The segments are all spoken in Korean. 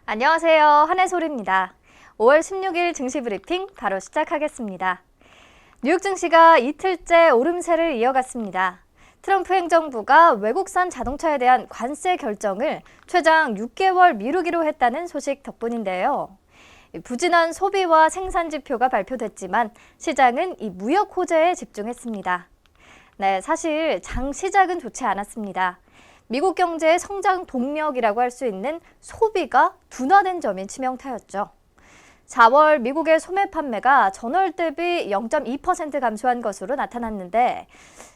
안녕하세요. 한혜솔입니다. 5월 16일 증시 브리핑 바로 시작하겠습니다. 뉴욕 증시가 이틀째 오름세를 이어갔습니다. 트럼프 행정부가 외국산 자동차에 대한 관세 결정을 최장 6개월 미루기로 했다는 소식 덕분인데요. 부진한 소비와 생산 지표가 발표됐지만 시장은 이 무역 호재에 집중했습니다. 네, 사실 장 시작은 좋지 않았습니다. 미국 경제의 성장 동력이라고 할 수 있는 소비가 둔화된 점이 치명타였죠. 4월 미국의 소매 판매가 전월 대비 0.2% 감소한 것으로 나타났는데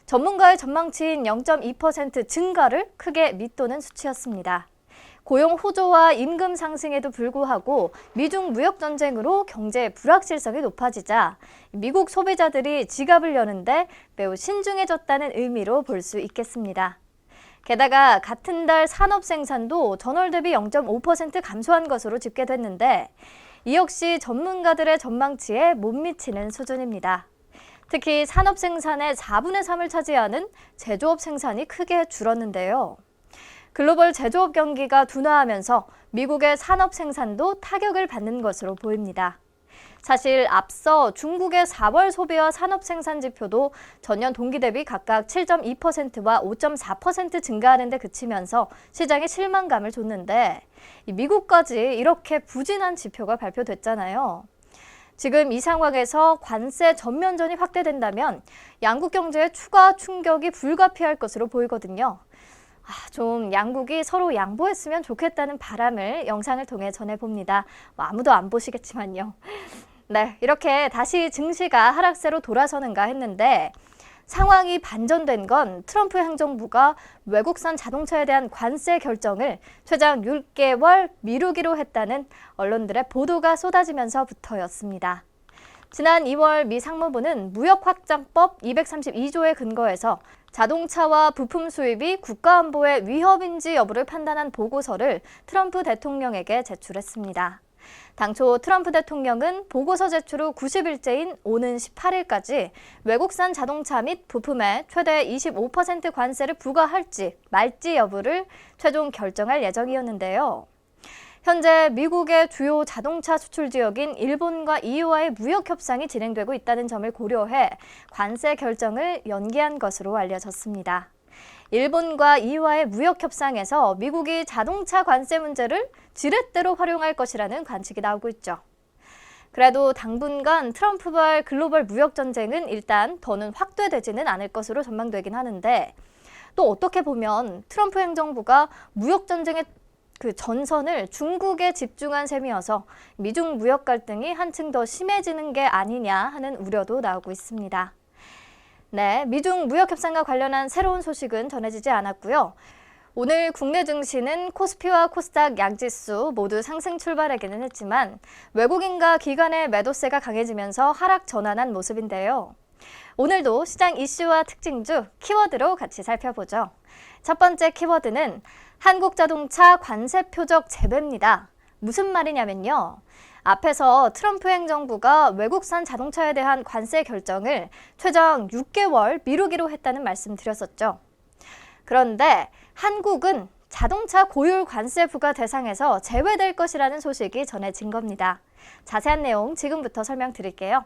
전문가의 전망치인 0.2% 증가를 크게 밑도는 수치였습니다. 고용 호조와 임금 상승에도 불구하고 미중 무역 전쟁으로 경제 불확실성이 높아지자 미국 소비자들이 지갑을 여는데 매우 신중해졌다는 의미로 볼 수 있겠습니다. 게다가 같은 달 산업 생산도 전월 대비 0.5% 감소한 것으로 집계됐는데 이 역시 전문가들의 전망치에 못 미치는 수준입니다. 특히 산업 생산의 4분의 3을 차지하는 제조업 생산이 크게 줄었는데요. 글로벌 제조업 경기가 둔화하면서 미국의 산업 생산도 타격을 받는 것으로 보입니다. 사실 앞서 중국의 4월 소비와 산업 생산 지표도 전년 동기 대비 각각 7.2%와 5.4% 증가하는 데 그치면서 시장에 실망감을 줬는데 미국까지 이렇게 부진한 지표가 발표됐잖아요. 지금 이 상황에서 관세 전면전이 확대된다면 양국 경제에 추가 충격이 불가피할 것으로 보이거든요. 좀 양국이 서로 양보했으면 좋겠다는 바람을 영상을 통해 전해봅니다. 아무도 안 보시겠지만요. 네, 이렇게 다시 증시가 하락세로 돌아서는가 했는데 상황이 반전된 건 트럼프 행정부가 외국산 자동차에 대한 관세 결정을 최장 6개월 미루기로 했다는 언론들의 보도가 쏟아지면서부터였습니다. 지난 2월 미 상무부는 무역확장법 232조에 근거해서 자동차와 부품 수입이 국가안보에 위협인지 여부를 판단한 보고서를 트럼프 대통령에게 제출했습니다. 당초 트럼프 대통령은 보고서 제출 후 90일째인 오는 18일까지 외국산 자동차 및 부품에 최대 25% 관세를 부과할지 말지 여부를 최종 결정할 예정이었는데요. 현재 미국의 주요 자동차 수출 지역인 일본과 EU와의 무역 협상이 진행되고 있다는 점을 고려해 관세 결정을 연기한 것으로 알려졌습니다. 일본과 EU와의 무역 협상에서 미국이 자동차 관세 문제를 지렛대로 활용할 것이라는 관측이 나오고 있죠. 그래도 당분간 트럼프발 글로벌 무역 전쟁은 일단 더는 확대되지는 않을 것으로 전망되긴 하는데 또 어떻게 보면 트럼프 행정부가 무역 전쟁의 그 전선을 중국에 집중한 셈이어서 미중 무역 갈등이 한층 더 심해지는 게 아니냐 하는 우려도 나오고 있습니다. 네, 미중 무역 협상과 관련한 새로운 소식은 전해지지 않았고요. 오늘 국내 증시는 코스피와 코스닥 양지수 모두 상승 출발하기는 했지만 외국인과 기관의 매도세가 강해지면서 하락 전환한 모습인데요. 오늘도 시장 이슈와 특징주, 키워드로 같이 살펴보죠. 첫 번째 키워드는 한국자동차 관세 표적 재배입니다. 무슨 말이냐면요. 앞에서 트럼프 행정부가 외국산 자동차에 대한 관세 결정을 최장 6개월 미루기로 했다는 말씀 드렸었죠. 그런데 한국은 자동차 고율 관세 부과 대상에서 제외될 것이라는 소식이 전해진 겁니다. 자세한 내용 지금부터 설명드릴게요.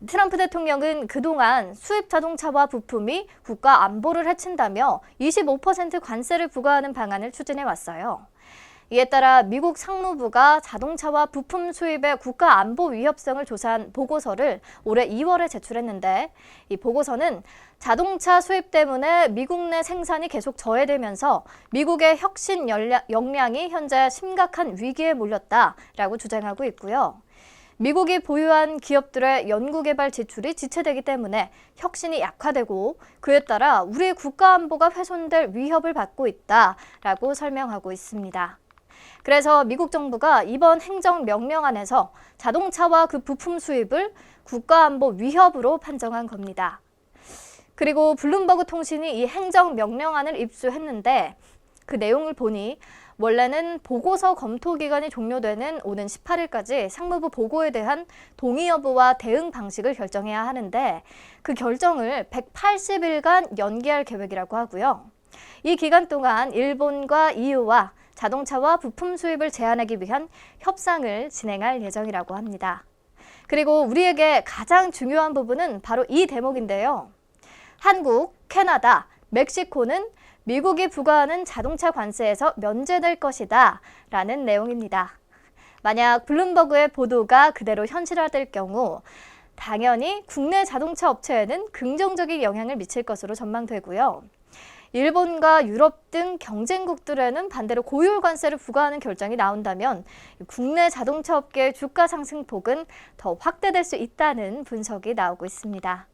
트럼프 대통령은 그동안 수입 자동차와 부품이 국가 안보를 해친다며 25% 관세를 부과하는 방안을 추진해 왔어요. 이에 따라 미국 상무부가 자동차와 부품 수입의 국가 안보 위협성을 조사한 보고서를 올해 2월에 제출했는데 이 보고서는 자동차 수입 때문에 미국 내 생산이 계속 저해되면서 미국의 혁신 역량이 현재 심각한 위기에 몰렸다라고 주장하고 있고요. 미국이 보유한 기업들의 연구개발 지출이 지체되기 때문에 혁신이 약화되고 그에 따라 우리 국가 안보가 훼손될 위협을 받고 있다라고 설명하고 있습니다. 그래서 미국 정부가 이번 행정명령안에서 자동차와 그 부품 수입을 국가안보 위협으로 판정한 겁니다. 그리고 블룸버그 통신이 이 행정명령안을 입수했는데 그 내용을 보니 원래는 보고서 검토 기간이 종료되는 오는 18일까지 상무부 보고에 대한 동의 여부와 대응 방식을 결정해야 하는데 그 결정을 180일간 연기할 계획이라고 하고요. 이 기간 동안 일본과 EU와 자동차와 부품 수입을 제한하기 위한 협상을 진행할 예정이라고 합니다. 그리고 우리에게 가장 중요한 부분은 바로 이 대목인데요. 한국, 캐나다, 멕시코는 미국이 부과하는 자동차 관세에서 면제될 것이다 라는 내용입니다. 만약 블룸버그의 보도가 그대로 현실화될 경우 당연히 국내 자동차 업체에는 긍정적인 영향을 미칠 것으로 전망되고요. 일본과 유럽 등 경쟁국들에는 반대로 고율 관세를 부과하는 결정이 나온다면 국내 자동차 업계의 주가 상승폭은 더 확대될 수 있다는 분석이 나오고 있습니다.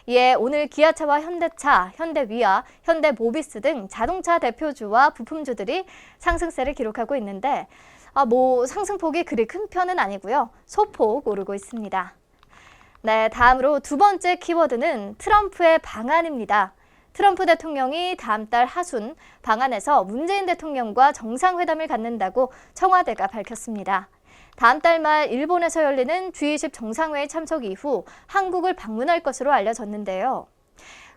이에 오늘 기아차와 현대차, 현대위아, 현대모비스 등 자동차 대표주와 부품주들이 상승세를 기록하고 있는데 상승폭이 그리 큰 편은 아니고요. 소폭 오르고 있습니다. 네, 다음으로 두 번째 키워드는 트럼프의 방안입니다. 트럼프 대통령이 다음 달 하순 방한에서 문재인 대통령과 정상회담을 갖는다고 청와대가 밝혔습니다. 다음 달 말 일본에서 열리는 G20 정상회의 참석 이후 한국을 방문할 것으로 알려졌는데요.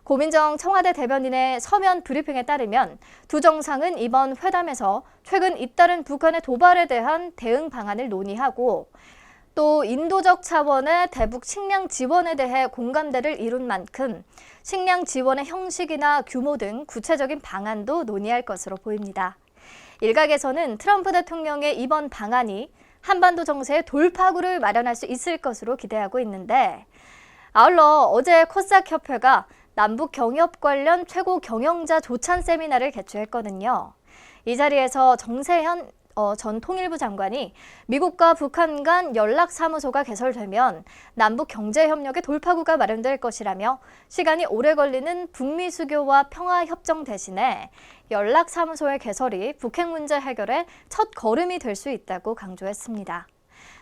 고민정 청와대 대변인의 서면 브리핑에 따르면 두 정상은 이번 회담에서 최근 잇따른 북한의 도발에 대한 대응 방안을 논의하고 또 인도적 차원의 대북 식량 지원에 대해 공감대를 이룬 만큼 식량 지원의 형식이나 규모 등 구체적인 방안도 논의할 것으로 보입니다. 일각에서는 트럼프 대통령의 이번 방안이 한반도 정세의 돌파구를 마련할 수 있을 것으로 기대하고 있는데 아울러 어제 코스닥협회가 남북 경협 관련 최고 경영자 조찬 세미나를 개최했거든요. 이 자리에서 정세현 전 통일부 장관이 미국과 북한 간 연락사무소가 개설되면 남북 경제협력의 돌파구가 마련될 것이라며 시간이 오래 걸리는 북미 수교와 평화협정 대신에 연락사무소의 개설이 북핵 문제 해결의 첫 걸음이 될 수 있다고 강조했습니다.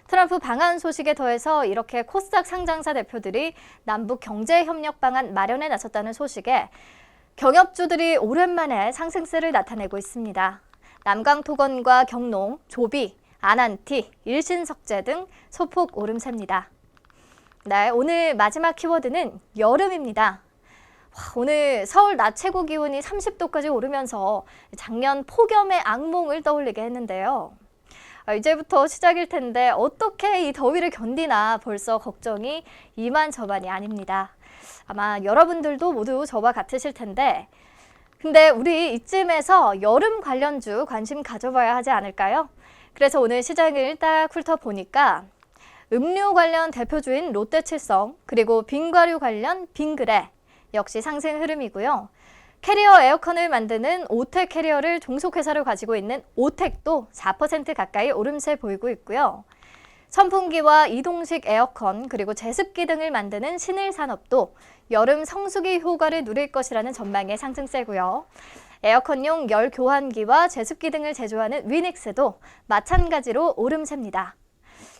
트럼프 방한 소식에 더해서 이렇게 코스닥 상장사 대표들이 남북 경제협력 방안 마련에 나섰다는 소식에 경협주들이 오랜만에 상승세를 나타내고 있습니다. 남강토건과 경농, 조비, 아난티, 일신석재 등 소폭 오름세입니다. 네, 오늘 마지막 키워드는 여름입니다. 오늘 서울 낮 최고 기온이 30도까지 오르면서 작년 폭염의 악몽을 떠올리게 했는데요. 이제부터 시작일 텐데 어떻게 이 더위를 견디나 벌써 걱정이 이만저만이 아닙니다. 아마 여러분들도 모두 저와 같으실 텐데 근데 우리 이쯤에서 여름 관련주 관심 가져봐야 하지 않을까요? 그래서 오늘 시장을 딱 훑어보니까 음료 관련 대표주인 롯데칠성 그리고 빙과류 관련 빙그레 역시 상승 흐름이고요. 캐리어 에어컨을 만드는 오텍 캐리어를 종속회사로 가지고 있는 오텍도 4% 가까이 오름세 보이고 있고요. 선풍기와 이동식 에어컨 그리고 제습기 등을 만드는 신일산업도 여름 성수기 효과를 누릴 것이라는 전망의 상승세고요. 에어컨용 열 교환기와 제습기 등을 제조하는 위닉스도 마찬가지로 오름세입니다.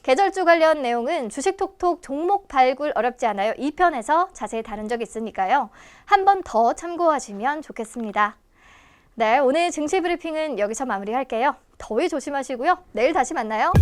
계절주 관련 내용은 주식톡톡 종목 발굴 어렵지 않아요 2편에서 자세히 다룬 적 있으니까요. 한 번 더 참고하시면 좋겠습니다. 네, 오늘 증시 브리핑은 여기서 마무리할게요. 더위 조심하시고요. 내일 다시 만나요.